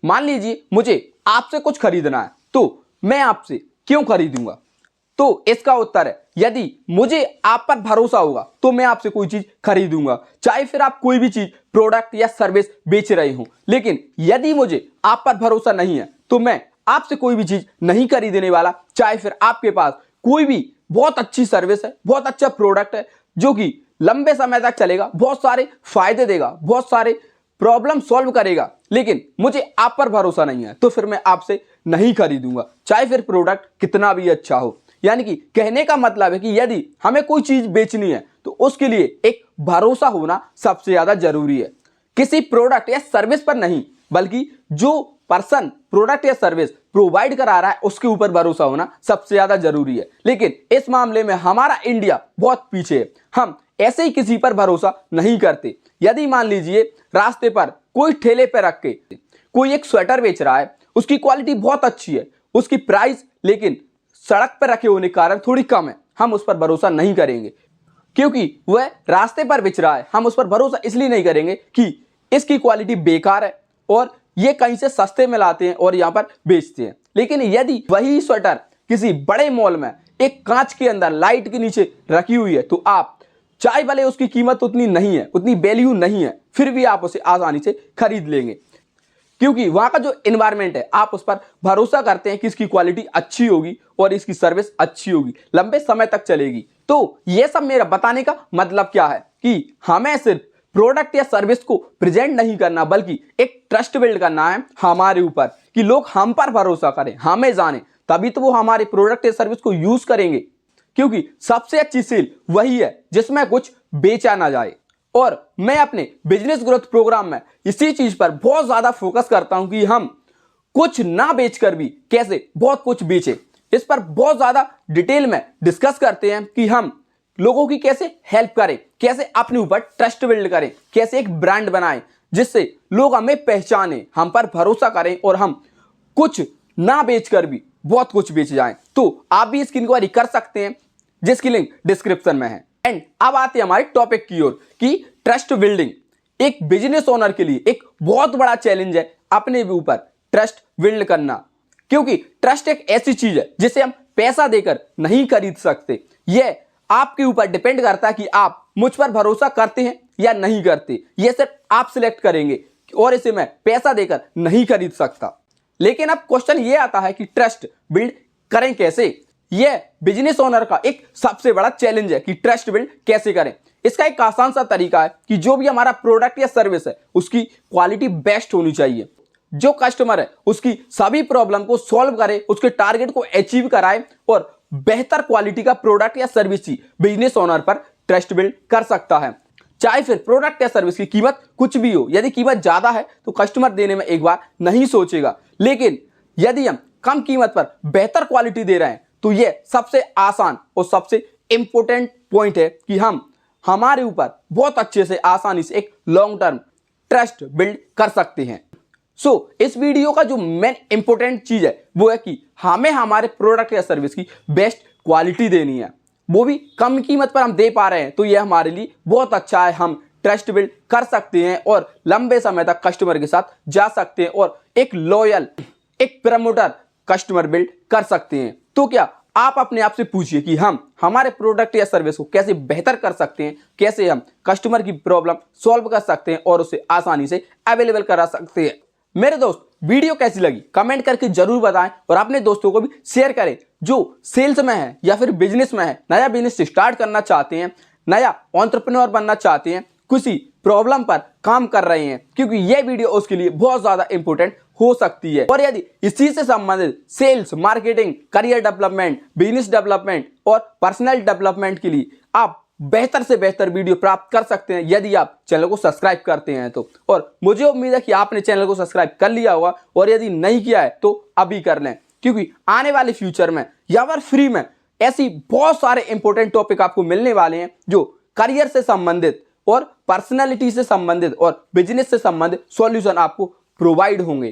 मान लीजिए मुझे आपसे कुछ खरीदना है तो मैं आपसे क्यों खरीदूंगा? तो इसका उत्तर है यदि मुझे आप पर भरोसा होगा तो मैं आपसे कोई चीज खरीदूंगा, चाहे फिर आप कोई भी चीज प्रोडक्ट या सर्विस बेच रहे हो। लेकिन यदि मुझे आप पर भरोसा नहीं है तो मैं आपसे कोई भी चीज नहीं खरीदने वाला, चाहे फिर आपके पास कोई भी बहुत अच्छी सर्विस है, बहुत अच्छा प्रोडक्ट है जो कि लंबे समय तक चलेगा, बहुत सारे फायदे देगा, बहुत सारे प्रॉब्लम सॉल्व करेगा, लेकिन मुझे आप पर भरोसा नहीं है तो फिर मैं आपसे नहीं खरीदूंगा, चाहे फिर प्रोडक्ट कितना भी अच्छा हो। यानी कि कहने का मतलब है कि यदि हमें कोई चीज बेचनी है तो उसके लिए एक भरोसा होना सबसे ज्यादा जरूरी है। किसी प्रोडक्ट या सर्विस पर नहीं, बल्कि जो पर्सन प्रोडक्ट या सर्विस प्रोवाइड करा रहा है उसके ऊपर भरोसा होना सबसे ज्यादा जरूरी है। लेकिन इस मामले में हमारा इंडिया बहुत पीछे है, हम ऐसे ही किसी पर भरोसा नहीं करते। यदि मान लीजिए रास्ते पर कोई ठेले पर रख के कोई एक स्वेटर बेच रहा है, उसकी क्वालिटी बहुत अच्छी है, उसकी प्राइस लेकिन सड़क पर रखे होने के कारण थोड़ी कम है, हम उस पर भरोसा नहीं करेंगे क्योंकि वह रास्ते पर बेच रहा है। हम उस पर भरोसा इसलिए नहीं करेंगे कि इसकी क्वालिटी बेकार है और ये कहीं से सस्ते में लाते हैं और यहाँ पर बेचते हैं। लेकिन यदि वही स्वेटर किसी बड़े मॉल में एक कांच के अंदर लाइट के नीचे रखी हुई है तो आप चाहे भले उसकी कीमत उतनी नहीं है, उतनी वैल्यू नहीं है, फिर भी आप उसे आसानी से खरीद लेंगे क्योंकि वहां का जो एनवायरनमेंट है, आप उस पर भरोसा करते हैं कि इसकी क्वालिटी अच्छी होगी और इसकी सर्विस अच्छी होगी, लंबे समय तक चलेगी। तो यह सब मेरा बताने का मतलब क्या है कि हमें सिर्फ प्रोडक्ट या सर्विस को प्रेजेंट नहीं करना, बल्कि एक ट्रस्ट बिल्ड करना है हमारे ऊपर कि लोग हम पर भरोसा करें, हमें जाने, तभी तो वो हमारे प्रोडक्ट या सर्विस को यूज करेंगे। क्योंकि सबसे अच्छी सेल वही है जिसमें कुछ बेचा ना जाए। और मैं अपने बिजनेस ग्रोथ प्रोग्राम में इसी चीज पर बहुत ज्यादा फोकस करता हूं कि हम कुछ ना बेचकर भी कैसे बहुत कुछ बेचे। इस पर बहुत ज्यादा डिटेल में डिस्कस करते हैं कि हम लोगों की कैसे हेल्प करें, कैसे अपने ऊपर ट्रस्ट बिल्ड करें, कैसे एक ब्रांड बनाएं जिससे लोग हमें पहचाने, हम पर भरोसा करें और हम कुछ ना बेचकर भी बहुत कुछ बेच जाएं। तो आप भी इसकी इंक्वायरी कर सकते हैं जिसकी लिंक डिस्क्रिप्शन में है। एंड अब आते हैं हमारे टॉपिक की ओर कि ट्रस्ट बिल्डिंग एक बिजनेस ओनर के लिए एक बहुत बड़ा चैलेंज है, अपने ऊपर ट्रस्ट बिल्ड करना। क्योंकि ट्रस्ट एक ऐसी चीज है जिसे हम पैसा देकर नहीं खरीद सकते। यह आपके ऊपर डिपेंड करता है कि आप मुझ पर भरोसा करते हैं या नहीं करते। यह सिर्फ आप सिलेक्ट करेंगे और इसे मैं पैसा देकर नहीं खरीद सकता। लेकिन अब क्वेश्चन यह आता है कि ट्रस्ट बिल्ड करें कैसे। यह बिजनेस ओनर का एक सबसे बड़ा चैलेंज है कि ट्रस्ट बिल्ड कैसे करें। इसका एक आसान सा तरीका है कि जो भी हमारा प्रोडक्ट या सर्विस है उसकी क्वालिटी बेस्ट होनी चाहिए, जो कस्टमर है उसकी सभी प्रॉब्लम को सॉल्व करे, उसके टारगेट को अचीव कराए और बेहतर क्वालिटी का प्रोडक्ट या सर्विस ही बिजनेस ओनर पर ट्रस्ट बिल्ड कर सकता है। चाहे फिर प्रोडक्ट या सर्विस की कीमत कुछ भी हो, यदि कीमत ज्यादा है तो कस्टमर देने में एक बार नहीं सोचेगा, लेकिन यदि हम कम कीमत पर बेहतर क्वालिटी दे रहे हैं तो यह सबसे आसान और सबसे इंपॉर्टेंट पॉइंट है कि हम हमारे ऊपर बहुत अच्छे से आसानी से एक लॉन्ग टर्म ट्रस्ट बिल्ड कर सकते हैं। इस वीडियो का जो मेन इंपॉर्टेंट चीज है वो है कि हमें हमारे प्रोडक्ट या सर्विस की बेस्ट क्वालिटी देनी है, वो भी कम कीमत पर हम दे पा रहे हैं तो यह हमारे लिए बहुत अच्छा है। हम ट्रस्ट बिल्ड कर सकते हैं और लंबे समय तक कस्टमर के साथ जा सकते हैं और एक लॉयल, एक प्रमोटर कस्टमर बिल्ड कर सकते हैं। तो क्या आप अपने आप से पूछिए कि हम हमारे प्रोडक्ट या सर्विस को कैसे बेहतर कर सकते हैं, कैसे हम कस्टमर की प्रॉब्लम सॉल्व कर सकते हैं और उसे आसानी से अवेलेबल करा सकते हैं। मेरे दोस्त, वीडियो कैसी लगी कमेंट करके जरूर बताएं और अपने दोस्तों को भी शेयर करें जो सेल्स में है या फिर बिजनेस में है, नया बिजनेस स्टार्ट करना चाहते हैं, नया एंटरप्रेन्योर बनना चाहते हैं, किसी प्रॉब्लम पर काम कर रहे हैं, क्योंकि यह वीडियो उसके लिए बहुत ज्यादा इंपॉर्टेंट हो सकती है। और यदि इसी से संबंधित sales, marketing, career development, business development और पर्सनल डेवलपमेंट के लिए आप बेहतर से बेहतर वीडियो प्राप्त कर सकते हैं यदि आप चैनल को सब्सक्राइब करते हैं तो। और मुझे उम्मीद है कि आपने चैनल को सब्सक्राइब कर लिया होगा और यदि नहीं किया है तो अभी कर लें, क्योंकि आने वाले फ्यूचर में या फिर फ्री में ऐसी बहुत सारे इंपॉर्टेंट टॉपिक आपको मिलने वाले हैं जो करियर से संबंधित और पर्सनैलिटी से संबंधित और बिजनेस से संबंधित सॉल्यूशन आपको प्रोवाइड होंगे।